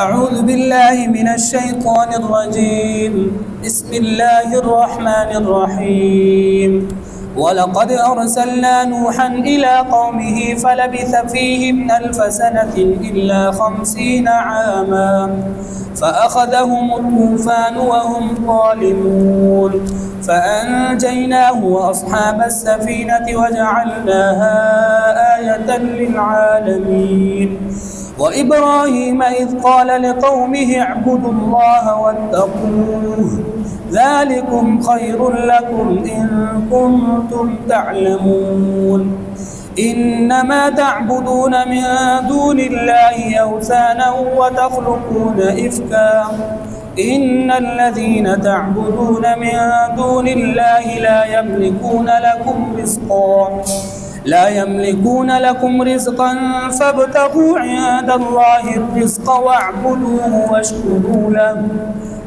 أعوذ بالله من الشيطان الرجيم. بسم الله الرحمن الرحيم. ولقد أرسلنا نوحا إلى قومه فلبث فيهم 1000 سنة إلا 50 عاما فأخذهم الطوفان وهم ظالمون فأنجيناه وأصحاب السفينة وجعلناها آية للعالمين. وإبراهيم إذ قال لقومه اعبدوا الله واتقوه ذلكم خير لكم إن كنتم تعلمون. إنما تعبدون من دون الله أوثانا وتخلقون إفكا إن الذين تعبدون من دون الله لا يملكون لكم رزقا فابتغوا عند الله الرزق واعبدوه واشكروا له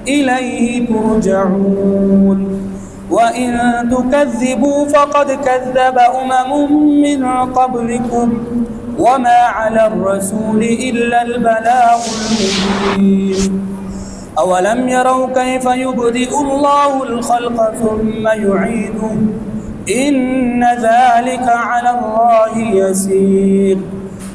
إليه ترجعون. وإن تكذبوا فقد كذب من قبلكم وما على الرسول إلا البلاغ المبين. أولم يروا كيف يبدئ الله الخلق ثم يعيده إن ذلك على الله يسير.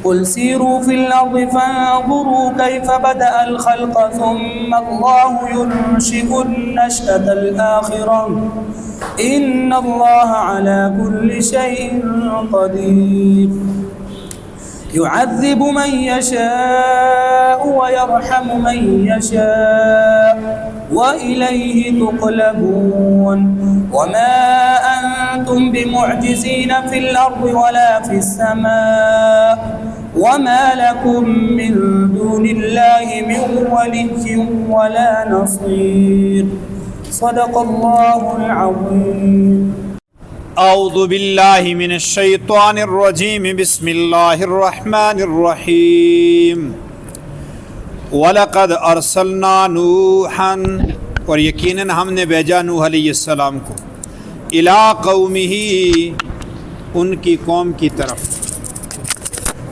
قل سيروا في الأرض فانظروا كيف بدأ الخلق ثم الله ينشئ النشأة الآخرة إن الله على كل شيء قدير. يعذب من يشاء ويرحم من يشاء وإليه تقلبون. وما أنتم بمعجزين في الأرض ولا في السماء وما لكم من دون الله من ولي ولا نصير. صدق الله العظيم. اعوذ باللہ من الشیطان الرجیم بسم اللہ الرحمن الرحیم. وَلَقَدْ أَرْسَلْنَا نُوحًا اور یقیناً ہم نے بھیجا نوح علیہ السلام کو اِلَىٰ قَوْمِهِ ان کی قوم کی طرف.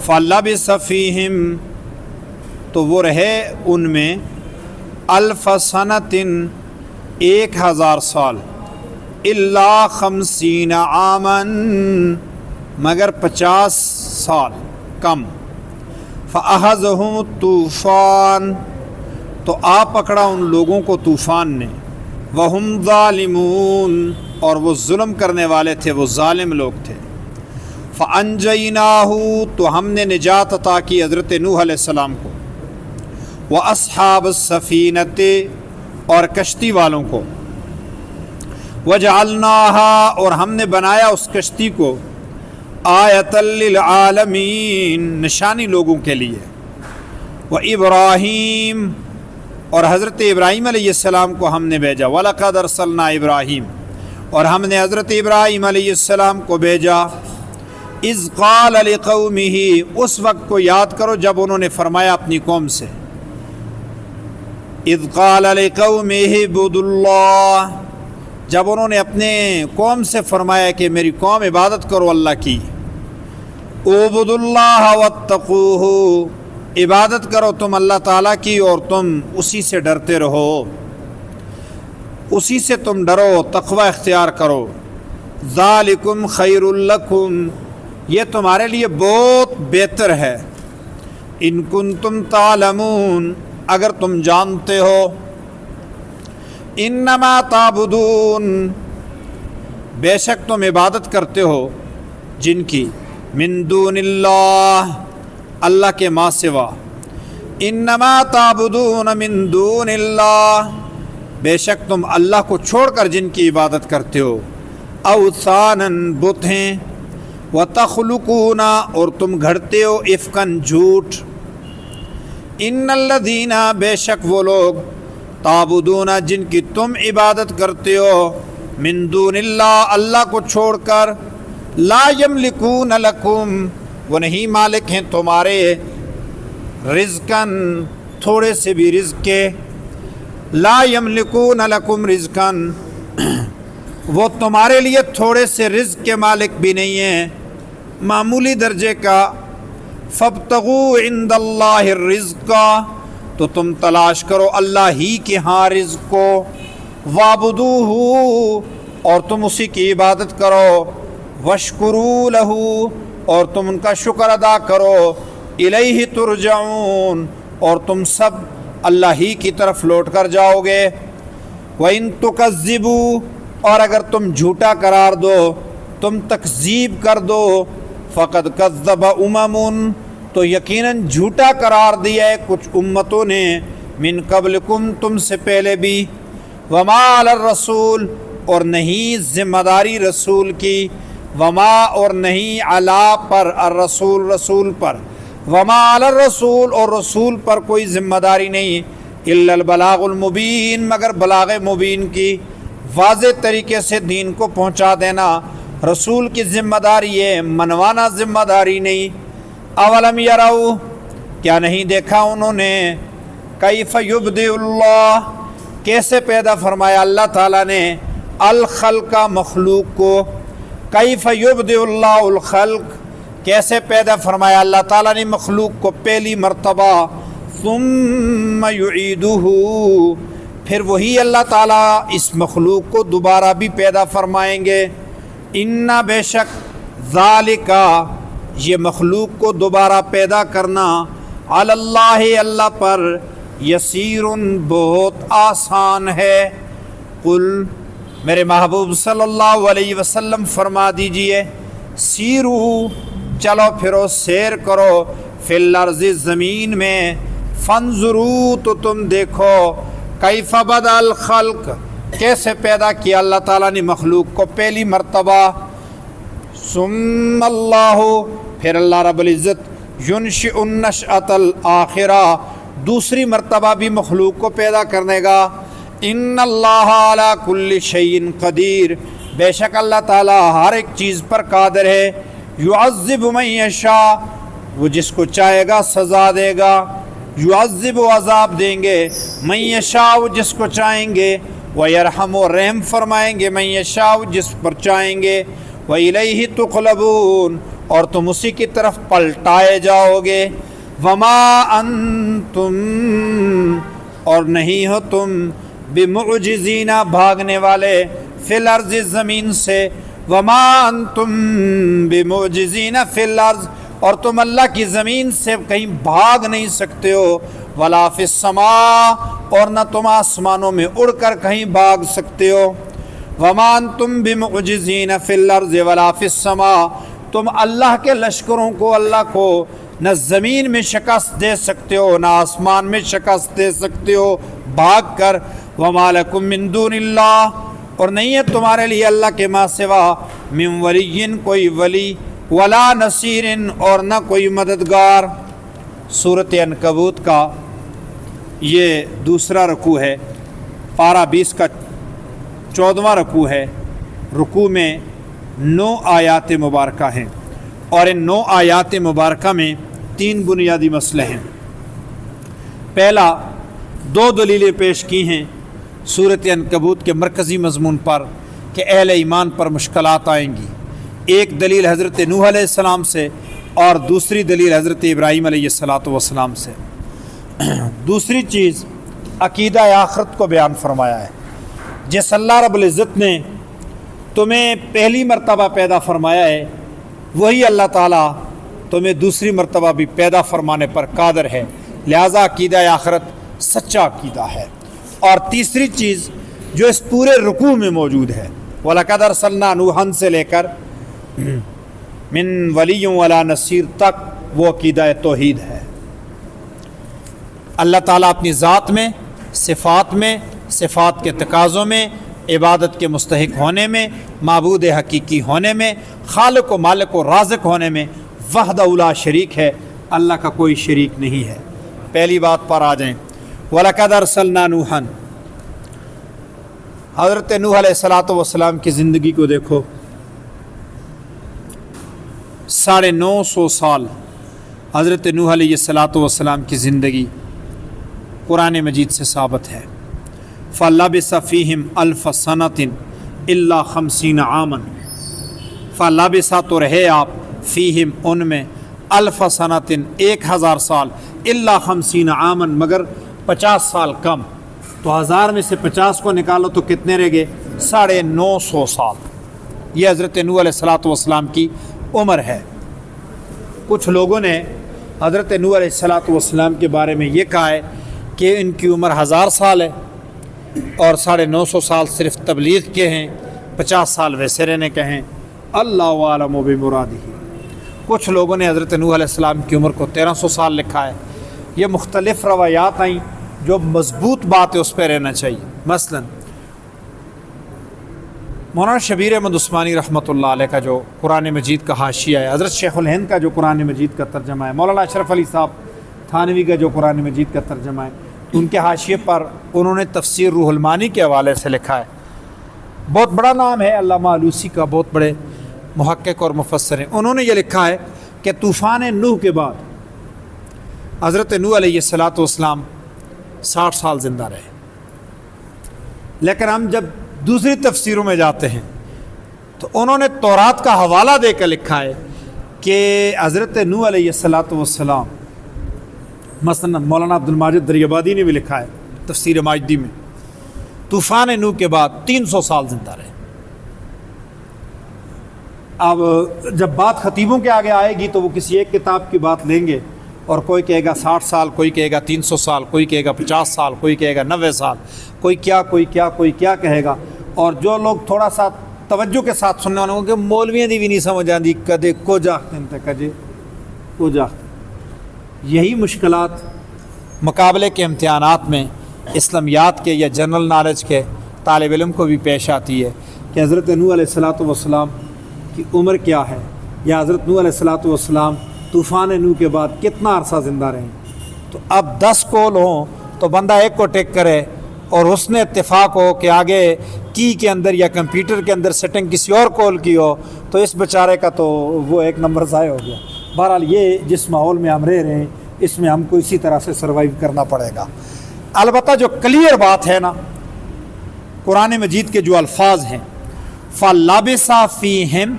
فَلَبِثَ فِيهِمْ تو وہ رہے ان میں 1000 سنة 1000 سال الا 50 عاماً مگر 50 سال کم. فأخذهم الطوفان تو آ پکڑا ان لوگوں کو طوفان نے. وہم ظالمون اور وہ ظلم کرنے والے تھے، وہ ظالم لوگ تھے. فأنجیناہ تو ہم نے نجات عطا کی حضرت نوح علیہ السلام کو. وأصحاب السفینۃ اور کشتی والوں کو. وجعلناها اور ہم نے بنایا اس کشتی کو آیۃ للعالمین نشانی لوگوں کے لیے. وابراہیم اور حضرت ابراہیم علیہ السلام کو ہم نے بھیجا. وَلَقَدْ أَرْسَلْنَا ابراہیم اور ہم نے حضرت ابراہیم علیہ السلام کو بھیجا. اذ قال لقومه اس وقت کو یاد کرو جب انہوں نے فرمایا اپنی قوم سے. اذ قال لقومه اعبدوا اللہ جب انہوں نے اپنے قوم سے فرمایا کہ میری قوم عبادت کرو اللہ کی. اعبدوا اللہ واتقوہ عبادت کرو تم اللہ تعالیٰ کی اور تم اسی سے ڈرتے رہو، اسی سے تم ڈرو، تقوی اختیار کرو. ذالکم خیر لکم یہ تمہارے لیے بہت بہتر ہے. ان کنتم تعلمون اگر تم جانتے ہو. انما تعبدون بے شک تم عبادت کرتے ہو جن کی من دون اللہ اللہ کے ماں سوا. انما تعبدون من دون اللہ بے شک تم اللہ کو چھوڑ کر جن کی عبادت کرتے ہو. اوثانا بت ہیں. وتخلقون اور تم گھڑتے ہو افکن جھوٹ. ان الذین بے شک وہ لوگ تعبدون جن کی تم عبادت کرتے ہو من دون اللہ اللہ کو چھوڑ کر. لا یملکون لکم وہ نہیں مالک ہیں تمہارے رزقاً تھوڑے سے بھی رزق کے. لا یملکون لکم رزقاً وہ تمہارے لیے تھوڑے سے رزق کے مالک بھی نہیں ہیں، معمولی درجے کا. فابتغوا عند اللہ الرزق تو تم تلاش کرو اللہ ہی کے ہاں رزق کو، وَاعْبُدُوهُ اور تم اسی کی عبادت کرو، وَاشْكُرُوا لَهُ اور تم ان کا شکر ادا کرو، الیہ ترجعون اور تم سب اللہ ہی کی طرف لوٹ کر جاؤ گے، وَإِن تُكَذِّبُوا اور اگر تم جھوٹا قرار دو، تم تکذیب کر دو، فَقَدْ كَذَّبَ أُمَمٌ تو یقیناً جھوٹا قرار دیا ہے کچھ امتوں نے، من قبلکم تم سے پہلے بھی، وما علی الرسول اور نہیں ذمہ داری رسول کی، وما اور نہیں علی پر الرسول رسول پر، وما علی الرسول اور رسول پر کوئی ذمہ داری نہیں، الا البلاغ المبین مگر بلاغ مبین کی، واضح طریقے سے دین کو پہنچا دینا رسول کی ذمہ داری ہے، منوانا ذمہ داری نہیں۔ اولم یروا کیا نہیں دیکھا انہوں نے، کیف یبدئ اللہ کیسے پیدا فرمایا اللہ تعالیٰ نے، الخلق مخلوق کو، کیف یبدئ اللہ الخلق کیسے پیدا فرمایا اللہ تعالیٰ نے مخلوق کو پہلی مرتبہ، ثم یعیدہ پھر وہی اللہ تعالیٰ اس مخلوق کو دوبارہ بھی پیدا فرمائیں گے، ان بے شک ذالک یہ مخلوق کو دوبارہ پیدا کرنا، علی اللہ اللہ پر، یسیر بہت آسان ہے، قل میرے محبوب صلی اللہ علیہ وسلم فرما دیجئے، سیرو چلو پھرو سیر کرو، فی الارض زمین میں، فانظروا تو تم دیکھو، کیف بدأ الخلق کیسے پیدا کیا اللہ تعالیٰ نے مخلوق کو پہلی مرتبہ، ثم اللہ پھر اللہ رب العزت ینشئ النشأۃ الآخرہ دوسری مرتبہ بھی مخلوق کو پیدا کرنے گا، ان اللہ علی کل شیء قدیر بے شک اللہ تعالیٰ ہر ایک چیز پر قادر ہے، یعذب من یشاء وہ جس کو چاہے گا سزا دے گا، یعذب و عذاب دیں گے، من یشاء جس کو چاہیں گے، ویرحم و رحم فرمائیں گے، من یشاء جس پر چاہیں گے، وَإِلَيْهِ تُقْلَبُونَ اور تم اسی کی طرف پلٹائے جاؤ گے، وَمَا أَنْتُمْ اور نہیں ہو تم بِمُعْجِزِينَ بھاگنے والے، فِي الْأَرْضِ زمین سے، وَمَا أَنْتُمْ بِمُعْجِزِينَ فِي الْأَرْضِ اور تم اللہ کی زمین سے کہیں بھاگ نہیں سکتے ہو، وَلَا فِي السَّمَاءِ اور نہ تم آسمانوں میں اڑ کر کہیں بھاگ سکتے ہو، وَمَا أَنْتُمْ بِمُعْجِزِينَ فِي الْأَرْضِ وَلَا فِي السَّمَاءِ تم اللہ کے لشکروں کو اللہ کو نہ زمین میں شکست دے سکتے ہو نہ آسمان میں شکست دے سکتے ہو بھاگ کر، وَمَا لَكُم مِّن دُونِ اللَّهِ اور نہیں ہے تمہارے لیے اللہ کے ماں سوا، من ولی کوئی ولی، ولا نصیر اور نہ کوئی مددگار۔ سورۃ عنکبوت کا یہ دوسرا رکوع ہے، پارہ 20 کا 14واں رکوع ہے، رکوع میں 9 آیات مبارکہ ہیں، اور ان 9 آیات مبارکہ میں 3 بنیادی مسئلے ہیں۔ پہلا 2 دلیلیں پیش کی ہیں سورۃ عنکبوت کے مرکزی مضمون پر کہ اہل ایمان پر مشکلات آئیں گی، ایک دلیل حضرت نوح علیہ السلام سے اور دوسری دلیل حضرت ابراہیم علیہ السلام سے۔ دوسری چیز عقیدہ آخرت کو بیان فرمایا ہے، جس اللہ رب العزت نے تمہیں پہلی مرتبہ پیدا فرمایا ہے وہی اللہ تعالیٰ تمہیں دوسری مرتبہ بھی پیدا فرمانے پر قادر ہے، لہذا عقیدہ آخرت سچا عقیدہ ہے۔ اور تیسری چیز جو اس پورے رکوع میں موجود ہے، وَلَقَدْ أَرْسَلْنَا نُوحًا سے لے کر من ولی ولا نصیر تک، وہ عقیدہ توحید ہے۔ اللہ تعالیٰ اپنی ذات میں، صفات کے تقاضوں میں، عبادت کے مستحق ہونے میں، معبود حقیقی ہونے میں، خالق و مالک و رازق ہونے میں وحدہ لا شریک ہے، اللہ کا کوئی شریک نہیں ہے۔ پہلی بات پر آ جائیں، وَلَقَدْ أَرْسَلْنَا نُوحًا، حضرت نوح علیہ السلام کی زندگی کو دیکھو، 950 سال حضرت نوح علیہ السلام کی زندگی قرآن مجید سے ثابت ہے۔ فَلَبِثَ فِيهِمْ أَلْفَ سَنَةٍ إِلَّا 50 عَامًا، فَلَبِثَ تو رہے آپ، فِيهِمْ ان میں، أَلْفَ سَنَةٍ 1000 سال، الا 50 عامن مگر 50 سال کم. تو 1000 میں سے 50 کو نکالو تو کتنے رہ گئے؟ 950 سال. یہ حضرت نوح علیہ السلام کی عمر ہے. کچھ لوگوں نے حضرت نوح علیہ السلام کے بارے میں یہ کہا ہے کہ ان کی عمر 1000 سال ہے اور 950 سال صرف تبلیغ کے ہیں، 50 سال ویسے رہنے کے ہیں. اللہ عالم بمرادہ. کچھ لوگوں نے حضرت نوح علیہ السلام کی عمر کو 1300 سال لکھا ہے. یہ مختلف روایات آئیں، جو مضبوط بات ہے اس پہ رہنا چاہیے. مثلا مولانا شبیر احمد عثمانی رحمۃ اللہ علیہ کا جو قرآن مجید کا حاشیہ ہے، حضرت شیخ الہند کا جو قرآن مجید کا ترجمہ ہے، مولانا اشرف علی صاحب تھانوی کا جو قرآن مجید کا ترجمہ ہے، ان کے حاشیے پر انہوں نے تفسیر روح المانی کے حوالے سے لکھا ہے. بہت بڑا نام ہے علامہ آلوسی کا، بہت بڑے محقق اور مفسر ہیں. انہوں نے یہ لکھا ہے کہ طوفان نوح کے بعد حضرت نوح علیہ السلام 60 سال زندہ رہے. لیکن ہم جب دوسری تفسیروں میں جاتے ہیں تو انہوں نے تورات کا حوالہ دے کر لکھا ہے کہ حضرت نوح علیہ السلام، مثلا مولانا عبد الماجد دریابادی نے بھی لکھا ہے تفسیر ماجدی میں، طوفان نوح کے بعد 300 سال زندہ رہے. اب جب بات خطیبوں کے آگے آئے گی تو وہ کسی ایک کتاب کی بات لیں گے اور کوئی کہے گا 60 سال، کوئی کہے گا 300 سال، کوئی کہے گا 50 سال، کوئی کہے گا 90 سال، کوئی کیا کہے گا. اور جو لوگ تھوڑا سا توجہ کے ساتھ سننے والے ہوں کہ مولویاں دی بھی نہیں سمجھ آتی، کدے کو جاتے ہیں کجے کو جاتے. یہی مشکلات مقابلے کے امتحانات میں اسلامیات کے یا جنرل نالج کے طالب علم کو بھی پیش آتی ہے کہ حضرت نوح علیہ السلام کی عمر کیا ہے، یا حضرت نوح علیہ السلام طوفان نوح کے بعد کتنا عرصہ زندہ رہیں. تو اب 10 کول ہوں تو بندہ ایک کو ٹیک کرے اور اس نے اتفاق ہو کہ آگے کی کے اندر یا کمپیوٹر کے اندر سیٹنگ کسی اور کول کی ہو تو اس بیچارے کا تو وہ ایک نمبر ضائع ہو گیا. بہرحال یہ جس ماحول میں ہم رہ رہے ہیں اس میں ہم کو اسی طرح سے سروائیو کرنا پڑے گا. البتہ جو کلیئر بات ہے نا، قرآن مجید کے جو الفاظ ہیں فَلَبِثَ فِيهِمْ،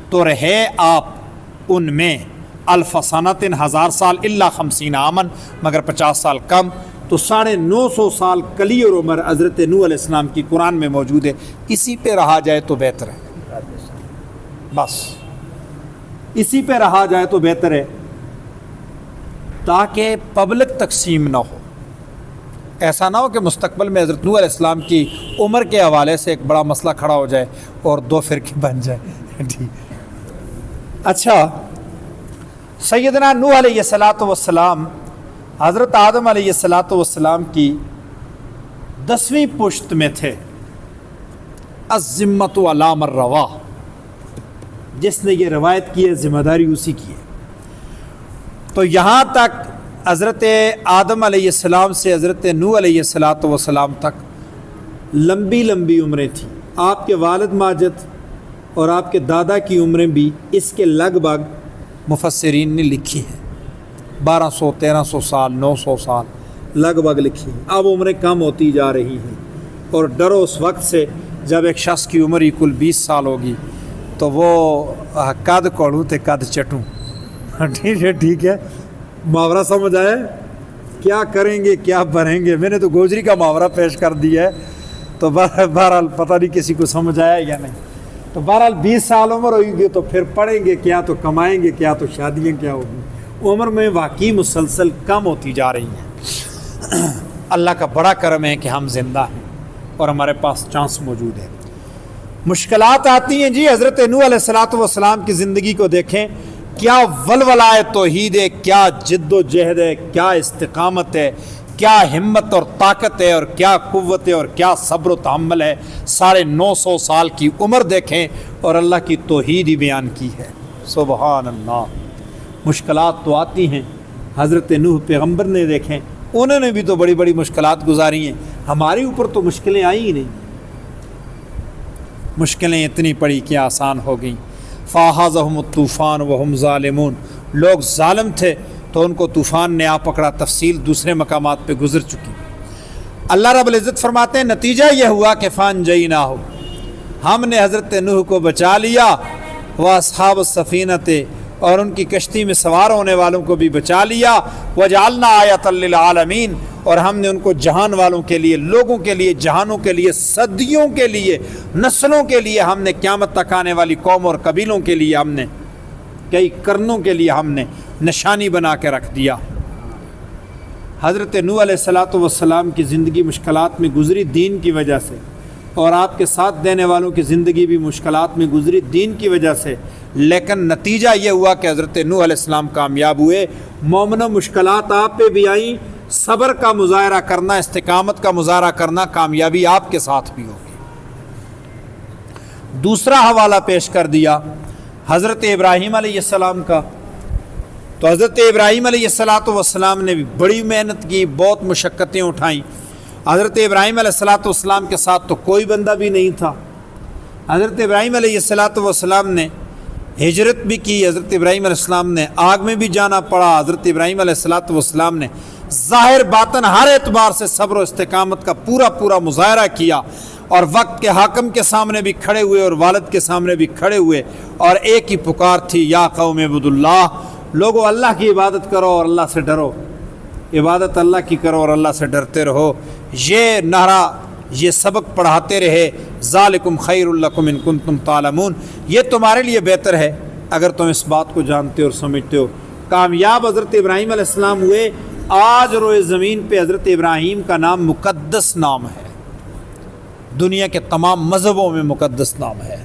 تو رہے آپ ان میں، الف سنۃ 1000 سال، الا 50 عامن مگر 50 سال کم. تو 950 سال کلیئر عمر حضرت نوح علیہ السلام کی قرآن میں موجود ہے. اسی پہ رہا جائے تو بہتر ہے، بس اسی پہ رہا جائے تو بہتر ہے تاکہ پبلک تقسیم نہ ہو. ایسا نہ ہو کہ مستقبل میں حضرت نوح علیہ السلام کی عمر کے حوالے سے ایک بڑا مسئلہ کھڑا ہو جائے اور 2 فرقے بن جائے. ٹھیک. اچھا، سیدنا نوح علیہ السلام حضرت آدم علیہ السلام کی 10ویں پشت میں تھے. الذمۃ علی من روا، جس نے یہ روایت کی ہے ذمہ داری اسی کی ہے. تو یہاں تک حضرت آدم علیہ السلام سے حضرت نوح علیہ السلام تک لمبی لمبی عمریں تھیں. آپ کے والد ماجد اور آپ کے دادا کی عمریں بھی اس کے لگ بھگ مفسرین نے لکھی ہیں، 1200 1300 سال 900 سال لگ بھگ لکھی ہیں. اب عمریں کم ہوتی جا رہی ہیں اور ڈرو اس وقت سے جب ایک شخص کی عمر ہی کل 20 سال ہوگی تو وہ قد کوڑوں تے قد چٹوں. ٹھیک ہے، محاورہ سمجھ آئے؟ کیا کریں گے کیا بنیں گے. میں نے تو گوجری کا محاورہ پیش کر دیا ہے، تو بہرحال پتہ نہیں کسی کو سمجھ آیا یا نہیں. تو بہرحال 20 سال عمر ہوئی گی تو پھر پڑھیں گے کیا، تو کمائیں گے کیا، تو شادیاں کیا ہوگی. عمر میں واقعی مسلسل کم ہوتی جا رہی ہیں. اللہ کا بڑا کرم ہے کہ ہم زندہ ہیں اور ہمارے پاس چانس موجود ہے. مشکلات آتی ہیں جی. حضرت نوح علیہ السلام کی زندگی کو دیکھیں، کیا ولولہ توحید ہے، کیا جد و جہد ہے، کیا استقامت ہے، کیا ہمت اور طاقت ہے، اور کیا قوت ہے، اور کیا صبر و تحمل ہے. 950 سال کی عمر دیکھیں اور اللہ کی توحید ہی بیان کی ہے. سبحان اللہ. مشکلات تو آتی ہیں. حضرت نوح پیغمبر نے دیکھیں، انہوں نے بھی تو بڑی بڑی مشکلات گزاری ہیں. ہمارے اوپر تو مشکلیں آئی ہی نہیں. مشکلیں اتنی پڑی کہ آسان ہو گئیں. فَأَخَذَهُمُ الطُّوفَانُ وَهُمْ ظَالِمُونَ، لوگ ظالم تھے تو ان کو طوفان نے آ پکڑا. تفصیل دوسرے مقامات پہ گزر چکی. اللہ رب العزت فرماتے ہیں نتیجہ یہ ہوا کہ فَأَنجَيْنَاهُ، ہم نے حضرت نوح کو بچا لیا، وَأَصْحَابَ السَّفِينَةِ، اور ان کی کشتی میں سوار ہونے والوں کو بھی بچا لیا۔ وجعلنا آیۃ للعالمین، اور ہم نے ان کو جہان والوں کے لیے، لوگوں کے لیے، جہانوں کے لیے، صدیوں کے لیے، نسلوں کے لیے، ہم نے قیامت تک آنے والی قوم اور قبیلوں کے لیے، ہم نے کئی قرنوں کے لیے ہم نے نشانی بنا کے رکھ دیا۔ حضرت نوح علیہ السلام کی زندگی مشکلات میں گزری دین کی وجہ سے، اور آپ کے ساتھ دینے والوں کی زندگی بھی مشکلات میں گزری دین کی وجہ سے، لیکن نتیجہ یہ ہوا کہ حضرت نوح علیہ السلام کامیاب ہوئے۔ مومنو، مشکلات آپ پہ بھی آئیں، صبر کا مظاہرہ کرنا، استقامت کا مظاہرہ کرنا، کامیابی آپ کے ساتھ بھی ہوگی۔ دوسرا حوالہ پیش کر دیا حضرت ابراہیم علیہ السلام کا۔ تو حضرت ابراہیم علیہ السلام نے بھی بڑی محنت کی، بہت مشقتیں اٹھائیں۔ حضرت ابراہیم علیہ السلام کے ساتھ تو کوئی بندہ بھی نہیں تھا۔ حضرت ابراہیم علیہ السلام نے ہجرت بھی کی، حضرت ابراہیم علیہ السلام نے آگ میں بھی جانا پڑا، حضرت ابراہیم علیہ السلام نے ظاہر باطن ہر اعتبار سے صبر و استقامت کا پورا مظاہرہ کیا، اور وقت کے حاکم کے سامنے بھی کھڑے ہوئے اور والد کے سامنے بھی کھڑے ہوئے، اور ایک ہی پکار تھی، یا قوم اعبدوا اللہ، لوگو اللہ کی عبادت کرو اور اللہ سے ڈرو، عبادت اللہ کی کرو اور اللہ سے ڈرتے رہو۔ یہ نعرہ، یہ سبق پڑھاتے رہے، ذالکم خیر لکم ان کنتم تعلمون، یہ تمہارے لیے بہتر ہے اگر تم اس بات کو جانتے اور سمجھتے ہو۔ کامیاب حضرت ابراہیم علیہ السلام ہوئے۔ آج روئے زمین پہ حضرت ابراہیم کا نام مقدس نام ہے، دنیا کے تمام مذہبوں میں مقدس نام ہے،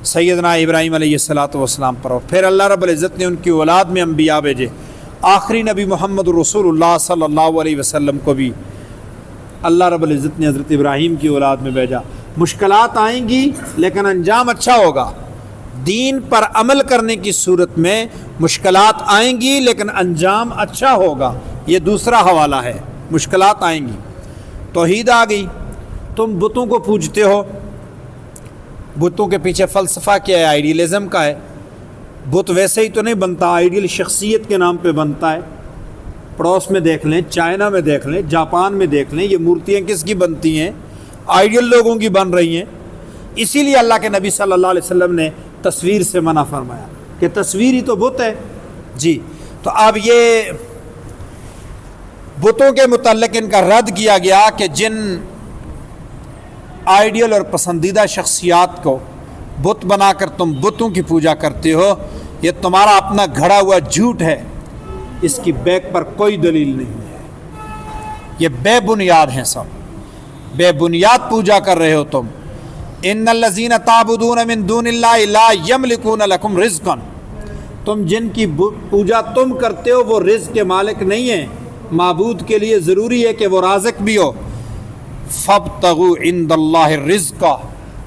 سیدنا ابراہیم علیہ السلام پر۔ اور پھر اللہ رب العزت نے ان کی اولاد میں انبیاء بھیجے، آخری نبی محمد رسول اللہ صلی اللہ علیہ وسلم کو بھی اللہ رب العزت نے حضرت ابراہیم کی اولاد میں بھیجا۔ مشکلات آئیں گی لیکن انجام اچھا ہوگا۔ دین پر عمل کرنے کی صورت میں مشکلات آئیں گی لیکن انجام اچھا ہوگا، یہ دوسرا حوالہ ہے۔ مشکلات آئیں گی، توحید آ گئی، تم بتوں کو پوجتے ہو، بتوں کے پیچھے فلسفہ کیا ہے؟ آئیڈیلزم کا ہے۔ بت ویسے ہی تو نہیں بنتا، آئیڈیل شخصیت کے نام پہ بنتا ہے۔ پڑوس میں دیکھ لیں، چائنا میں دیکھ لیں، جاپان میں دیکھ لیں، یہ مورتیاں کس کی بنتی ہیں؟ آئیڈیل لوگوں کی بن رہی ہیں۔ اسی لیے اللہ کے نبی صلی اللہ علیہ وسلم نے تصویر سے منع فرمایا کہ تصویر ہی تو بت ہے۔ جی، تو اب یہ بتوں کے متعلق ان کا رد کیا گیا کہ جن آئیڈیل اور پسندیدہ شخصیات کو بت بنا کر تم بتوں کی پوجا کرتے ہو، یہ تمہارا اپنا گھڑا ہوا جھوٹ ہے، اس کی بیک پر کوئی دلیل نہیں ہے، یہ بے بنیاد ہیں، سب بے بنیاد پوجا کر رہے ہو تم۔ ان الذین تعبدون من دون اللہ لا یملکون لکم رزقا، تم جن کی پوجا تم کرتے ہو وہ رزق کے مالک نہیں ہیں، معبود کے لیے ضروری ہے کہ وہ رازق بھی ہو۔ فابتغوا عند اللہ الرزق،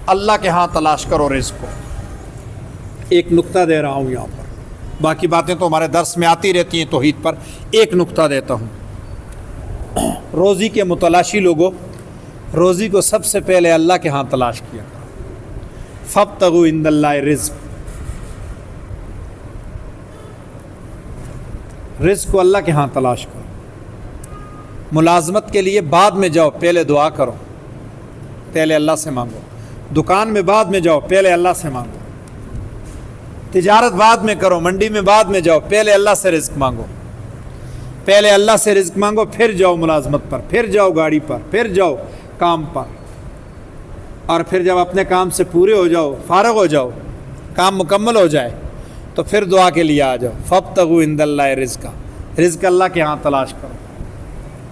اللہ کے ہاں تلاش کرو رزق کو۔ ایک نقطہ دے رہا ہوں یہاں پر، باقی باتیں تو ہمارے درس میں آتی رہتی ہیں توحید پر، ایک نقطہ دیتا ہوں۔ روزی کے متلاشی لوگوں، روزی کو سب سے پہلے اللہ کے ہاں تلاش کیا کرو۔ فابتغوا عند اللہ الرزق، رزق کو اللہ کے ہاں تلاش کرو۔ ملازمت کے لیے بعد میں جاؤ، پہلے دعا کرو، پہلے اللہ سے مانگو۔ دکان میں بعد میں جاؤ، پہلے اللہ سے مانگو۔ تجارت بعد میں کرو، منڈی میں بعد میں جاؤ، پہلے اللہ سے رزق مانگو، پہلے اللہ سے رزق مانگو، پھر جاؤ ملازمت پر، پھر جاؤ گاڑی پر، پھر جاؤ کام پر، اور پھر جب اپنے کام سے پورے ہو جاؤ، فارغ ہو جاؤ، کام مکمل ہو جائے تو پھر دعا کے لیے آ جاؤ۔ فابتغوا عند اللہ رزق، رزق اللہ کے ہاں تلاش کرو،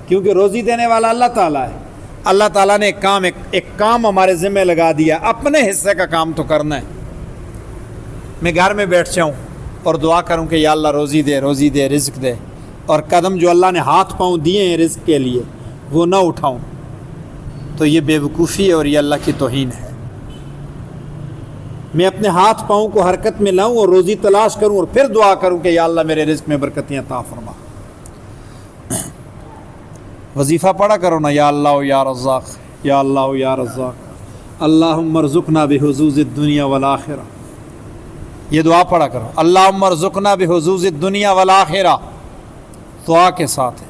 کیونکہ روزی دینے والا اللہ تعالیٰ ہے۔ اللہ تعالیٰ نے ایک کام ہمارے ذمہ لگا دیا، اپنے حصے کا کام تو کرنا ہے۔ میں گھر میں بیٹھ جاؤں اور دعا کروں کہ یا اللہ روزی دے، روزی دے، رزق دے، اور قدم جو اللہ نے ہاتھ پاؤں دیے ہیں رزق کے لیے وہ نہ اٹھاؤں، تو یہ بے وقوفی ہے اور یہ اللہ کی توہین ہے۔ میں اپنے ہاتھ پاؤں کو حرکت میں لاؤں اور روزی تلاش کروں اور پھر دعا کروں کہ یا اللہ میرے رزق میں برکتیں عطا فرما۔ وظیفہ پڑھا کرو نا، یا اللہ یا رزاق، یا اللہ یا رزاق، اللہم ارزقنا بحظوظ الدنیا والآخرہ، یہ دعا پڑھا کرو، اللہم ارزقنا بحظوظ الدنیا والآخرہ، دعا کے ساتھ ہے،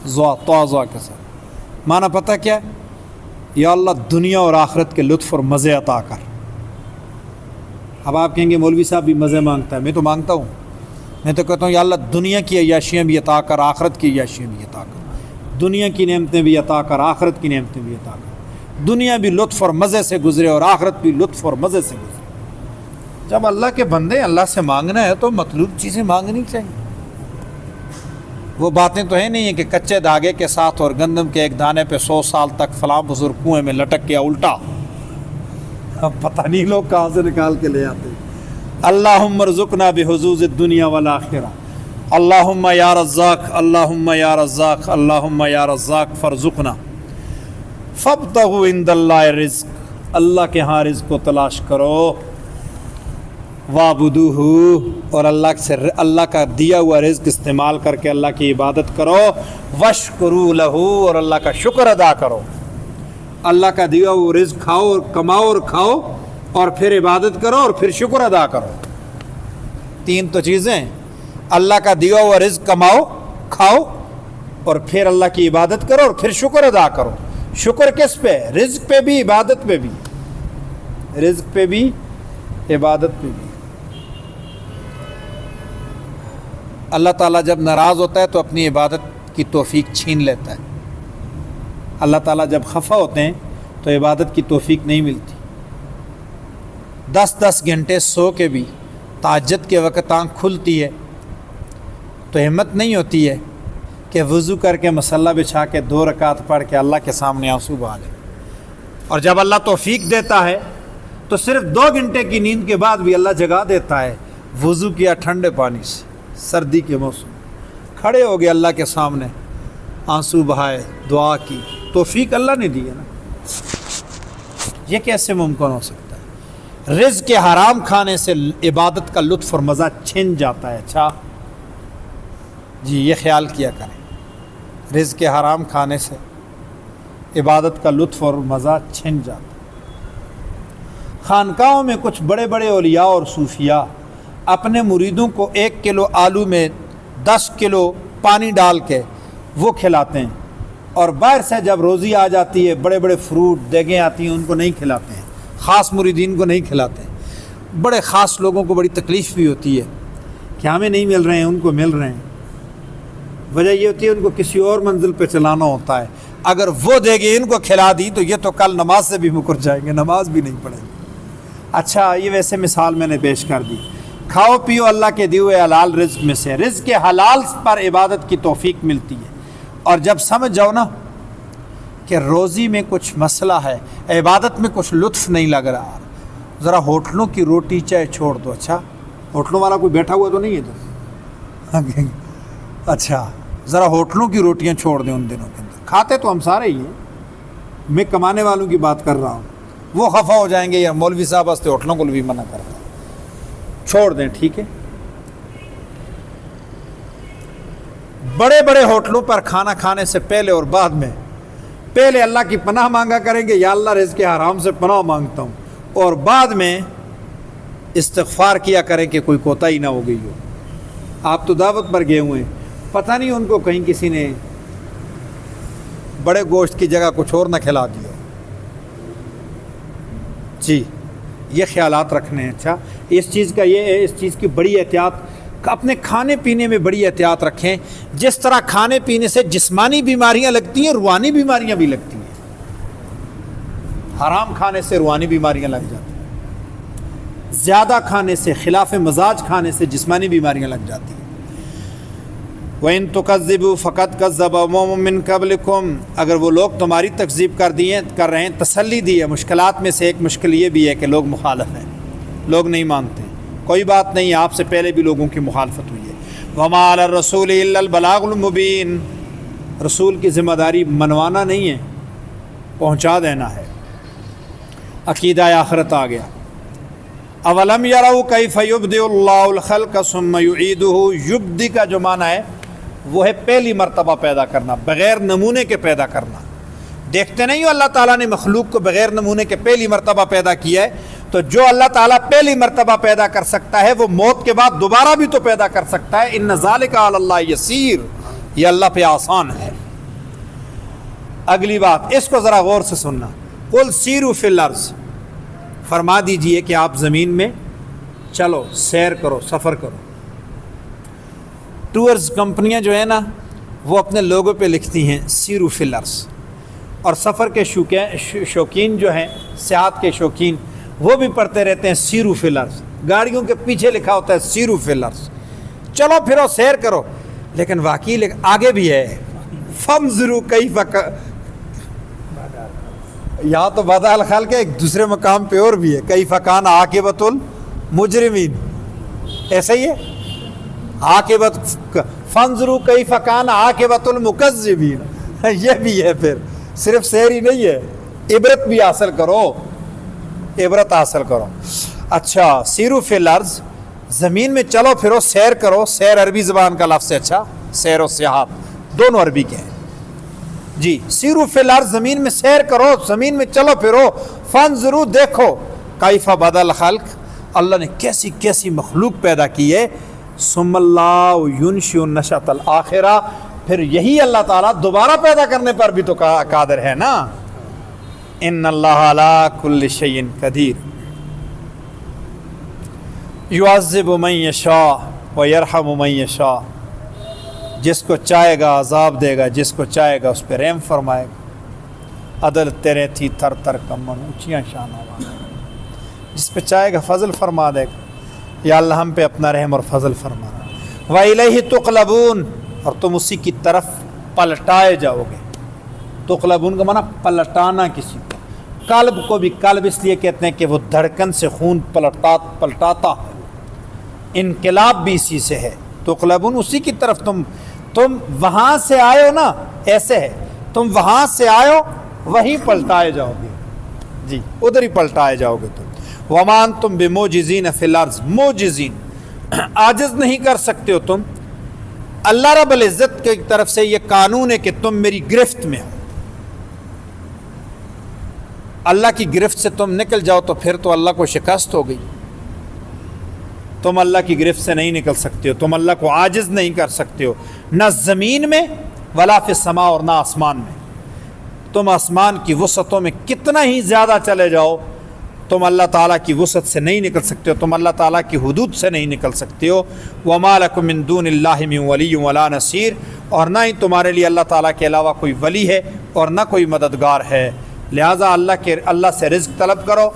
دعا کے ساتھ۔ معنی پتہ کیا ہے؟ یا اللہ دنیا اور آخرت کے لطف اور مزے عطا کر۔ اب آپ کہیں گے مولوی صاحب بھی مزے مانگتا ہے، میں تو مانگتا ہوں، میں تو کہتا ہوں یا اللہ دنیا کی عیاشیاں بھی عطا کر، آخرت کی عیاشیاں بھی عطا کر، دنیا کی نعمتیں بھی عطا کر، آخرت کی نعمتیں بھی عطا کر، دنیا بھی لطف اور مزے سے گزرے اور آخرت بھی لطف اور مزے سے گزرے۔ جب اللہ کے بندے اللہ سے مانگنا ہے تو مطلوب چیزیں مانگنی چاہیے۔ وہ باتیں تو ہیں نہیں ہیں کہ کچے دھاگے کے ساتھ اور گندم کے ایک دانے پہ 100 سال تک فلاں بزرگ کنویں میں لٹک گیا الٹا، اب پتہ نہیں لوگ کہاں سے نکال کے لے آتے۔ اللہم ارزقنا بحظوظ الدنیا والآخرہ، اللہم یا رزاق، اللہم یا رزاق، اللہم یا رزاق فرزقنا۔ فابتغوا عند اللہ الرزق، اللہ کے ہاں رزق کو تلاش کرو، وَاعْبُدُوهُ، اور اللہ کا دیا ہوا رزق استعمال کر کے اللہ کی عبادت کرو، وَاشْكُرُوا لَهُ، اور اللہ کا شکر ادا کرو۔ اللہ کا دیا ہوا رزق کھاؤ اور کماؤ اور کھاؤ اور پھر عبادت کرو اور پھر شکر ادا کرو۔ تین تو چیزیں، اللہ کا دیا ہوا رزق کماؤ، کھاؤ اور پھر اللہ کی عبادت کرو اور پھر شکر ادا کرو۔ شکر کس پہ؟ رزق پہ بھی، عبادت پہ بھی، رزق پہ بھی عبادت پہ بھی۔ اللہ تعالیٰ جب ناراض ہوتا ہے تو اپنی عبادت کی توفیق چھین لیتا ہے، اللہ تعالیٰ جب خفا ہوتے ہیں تو عبادت کی توفیق نہیں ملتی۔ 10 گھنٹے سو کے بھی تہجد کے وقت آنکھ کھلتی ہے تو ہمت نہیں ہوتی ہے کہ وضو کر کے مصلی بچھا کے 2 رکعت پڑھ کے اللہ کے سامنے آنسو بہا لے، اور جب اللہ توفیق دیتا ہے تو صرف 2 گھنٹے کی نیند کے بعد بھی اللہ جگا دیتا ہے، وضو کیا ٹھنڈے پانی سے، سردی کے موسم، کھڑے ہو گئے اللہ کے سامنے، آنسو بہائے، دعا کی، توفیق اللہ نے دی ہے نا۔ یہ کیسے ممکن ہو سکتا ہے؟ رزق کے حرام کھانے سے عبادت کا لطف اور مزہ چھن جاتا ہے۔ اچھا جی، یہ خیال کیا کریں، رزق کے حرام کھانے سے عبادت کا لطف اور مزہ چھن جاتا ہے۔ خانقاہوں میں کچھ بڑے بڑے اولیاء اور صوفیاء اپنے مریدوں کو 1 کلو آلو میں 10 کلو پانی ڈال کے وہ کھلاتے ہیں، اور باہر سے جب روزی آ جاتی ہے بڑے بڑے فروٹ دیگیں آتی ہیں ان کو نہیں کھلاتے ہیں، خاص مریدین کو نہیں کھلاتے ہیں۔ بڑے خاص لوگوں کو بڑی تکلیف بھی ہوتی ہے کہ ہمیں نہیں مل رہے ہیں، ان کو مل رہے ہیں۔ وجہ یہ ہوتی ہے ان کو کسی اور منزل پہ چلانا ہوتا ہے، اگر وہ دیگیں ان کو کھلا دی تو یہ تو کل نماز سے بھی مکر جائیں گے، نماز بھی نہیں پڑھیں گے۔ اچھا، یہ ویسے مثال میں نے پیش کر دی۔ کھاؤ پیو اللہ کے دیے ہوئے حلال رزق میں سے، رزق کے حلال پر عبادت کی توفیق ملتی ہے، اور جب سمجھ جاؤ نا کہ روزی میں کچھ مسئلہ ہے، عبادت میں کچھ لطف نہیں لگ رہا، ذرا ہوٹلوں کی روٹی چائے چھوڑ دو۔ اچھا، ہوٹلوں والا کوئی بیٹھا ہوا تو نہیں ہے تو اچھا، ذرا ہوٹلوں کی روٹیاں چھوڑ دیں ان دنوں کے اندر، کھاتے تو ہم سارے ہی ہیں، میں کمانے والوں کی بات کر رہا ہوں، وہ خفا ہو جائیں گے یا مولوی صاحب واسطے ہوٹلوں کو بھی منع کرتا ہے، چھوڑ دیں، ٹھیک ہے۔ بڑے بڑے ہوٹلوں پر کھانا کھانے سے پہلے اور بعد میں پہلے اللہ کی پناہ مانگا کریں گے، یا اللہ رزق کے حرام سے پناہ مانگتا ہوں، اور بعد میں استغفار کیا کریں کہ کوئی کوتاہی نہ ہو گئی ہو۔ آپ تو دعوت پر گئے ہوئے ہیں، پتہ نہیں ان کو کہیں کسی نے بڑے گوشت کی جگہ کچھ اور نہ کھلا دیا۔ جی، یہ خیالات رکھنے ہیں۔ اچھا، اس چیز کا یہ ہے، اس چیز کی بڑی احتیاط، اپنے کھانے پینے میں بڑی احتیاط رکھیں۔ جس طرح کھانے پینے سے جسمانی بیماریاں لگتی ہیں، روحانی بیماریاں بھی لگتی ہیں۔ حرام کھانے سے روحانی بیماریاں لگ جاتی ہیں، زیادہ کھانے سے، خلاف مزاج کھانے سے جسمانی بیماریاں لگ جاتی ہیں۔ وَإِن تُكَذِّبُوا فَقَدْ كَذَّبَ أُمَمٌ مِّن قَبْلِكُمْ، اگر وہ لوگ تمہاری تکذیب کر رہے ہیں، تسلی دی ہے۔ مشکلات میں سے ایک مشکل یہ بھی ہے کہ لوگ مخالف ہیں، لوگ نہیں مانتے۔ کوئی بات نہیں، آپ سے پہلے بھی لوگوں کی مخالفت ہوئی ہے۔ وَمَا عَلَى الرَّسُولِ إِلَّا الْبَلَاغُ الْمُبِينُ، رسول کی ذمہ داری منوانا نہیں ہے، پہنچا دینا ہے۔ عقیدہ آخرت آ گیا۔ اولم یروا کیف یبدئ اللہ الخلق ثم یعیدہ، یبدی کا جو معنی ہے وہ ہے پہلی مرتبہ پیدا کرنا، بغیر نمونے کے پیدا کرنا۔ دیکھتے نہیں ہو اللہ تعالیٰ نے مخلوق کو بغیر نمونے کے پہلی مرتبہ پیدا کیا ہے، تو جو اللہ تعالیٰ پہلی مرتبہ پیدا کر سکتا ہے وہ موت کے بعد دوبارہ بھی تو پیدا کر سکتا ہے۔ ان ذالک علی اللہ یسیر، یہ اللہ پہ آسان ہے۔ اگلی بات، اس کو ذرا غور سے سننا۔ قل سیروا فی الارض، فرما دیجئے کہ آپ زمین میں چلو، سیر کرو، سفر کرو۔ ٹورز کمپنیاں جو ہیں نا وہ اپنے لوگوں پہ لکھتی ہیں سیرو فی الارض، اور سفر کے شوقین جو ہیں، سیاحت کے شوقین، وہ بھی پڑھتے رہتے ہیں سیرو فی الارض، گاڑیوں کے پیچھے لکھا ہوتا ہے سیرو فی الارض، چلو پھرو سیر کرو، لیکن واقعی آگے بھی ہے فانظروا کیف، یہاں تو بدا الخلق ہے، ایک دوسرے مقام پہ اور بھی ہے کیف کان عاقبۃ المجرمین، ایسا ہی ہے عاقبت، فانظروا کیف کان عاقبۃ المکذبین، یہ بھی ہے، پھر صرف سیر ہی نہیں ہے، عبرت بھی حاصل کرو، عبرت حاصل کرو۔ اچھا، سیرو فی الارض، زمین میں چلو پھرو، سیر کرو، سیر عربی زبان کا لفظ ہے، اچھا سیر و سیاحت دونوں عربی کے ہیں جی۔ سیرو فی الارض، زمین میں سیر کرو، زمین میں چلو پھرو، فانظروا، دیکھو، کیف بدا الخلق، اللہ نے کیسی کیسی مخلوق پیدا کی ہے، ثم اللہ ینشئ النشأۃ الآخرہ، پھر یہی اللہ تعالیٰ دوبارہ پیدا کرنے پر بھی تو قادر ہے نا، ان اللہ علی کل شیء قدیر، یعذب من یشاء ویرحم من یشاء، جس کو چاہے گا عذاب دے گا، جس کو چاہے گا اس پہ رحم فرمائے گا، عدل تیرے تھی تھر تھر کمن، اونچیاں شانوں والا، جس پہ چاہے گا فضل فرما دے گا، یا اللہ ہم پہ اپنا رحم اور فضل فرما، وَإِلَيْهِ تُقْلَبُونَ، اور تم اسی کی طرف پلٹائے جاؤ گے، تقلبون کا معنی پلٹانا کسی کو، قلب کو بھی قلب اس لیے کہتے ہیں کہ وہ دھڑکن سے خون پلٹاتا ہے، انقلاب بھی اسی سے ہے، تقلبون اسی کی طرف، تم وہاں سے آئے ہو نا، ایسے ہے تم وہاں سے آئے ہو وہیں پلٹائے جاؤ گے جی، ادھر ہی پلٹائے جاؤ گے تم، وَمَا أَنْتُمْ بِمُعْجِزِينَ فِي الْأَرْضِ، موجزین عاجز نہیں کر سکتے ہو تم، اللہ رب العزت کی طرف سے یہ قانون ہے کہ تم میری گرفت میں ہو، اللہ کی گرفت سے تم نکل جاؤ تو پھر تو اللہ کو شکست ہو گئی، تم اللہ کی گرفت سے نہیں نکل سکتے ہو، تم اللہ کو عاجز نہیں کر سکتے ہو، نہ زمین میں ولا فی السماء، اور نہ آسمان میں، تم آسمان کی وسعتوں میں کتنا ہی زیادہ چلے جاؤ تم اللہ تعالیٰ کی وسعت سے نہیں نکل سکتے ہو، تم اللہ تعالیٰ کی حدود سے نہیں نکل سکتے ہو، وَمَا لَكُم مِّن دُونِ اللَّهِ مِن وَلِيٍّ وَلَا نَصِيرٍ، اور نہ ہی تمہارے لیے اللہ تعالیٰ کے علاوہ کوئی ولی ہے اور نہ کوئی مددگار ہے، لہٰذا اللہ سے رزق طلب کرو،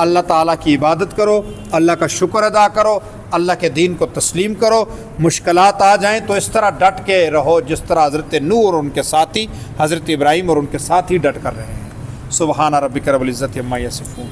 اللہ تعالیٰ کی عبادت کرو، اللہ کا شکر ادا کرو، اللہ کے دین کو تسلیم کرو، مشکلات آ جائیں تو اس طرح ڈٹ کے رہو جس طرح حضرت نوح اور ان کے ساتھی حضرت ابراہیم اور ان کے ساتھی ڈٹ کر رہے ہیں۔ سبحان ربک رب العزت عما یصفون۔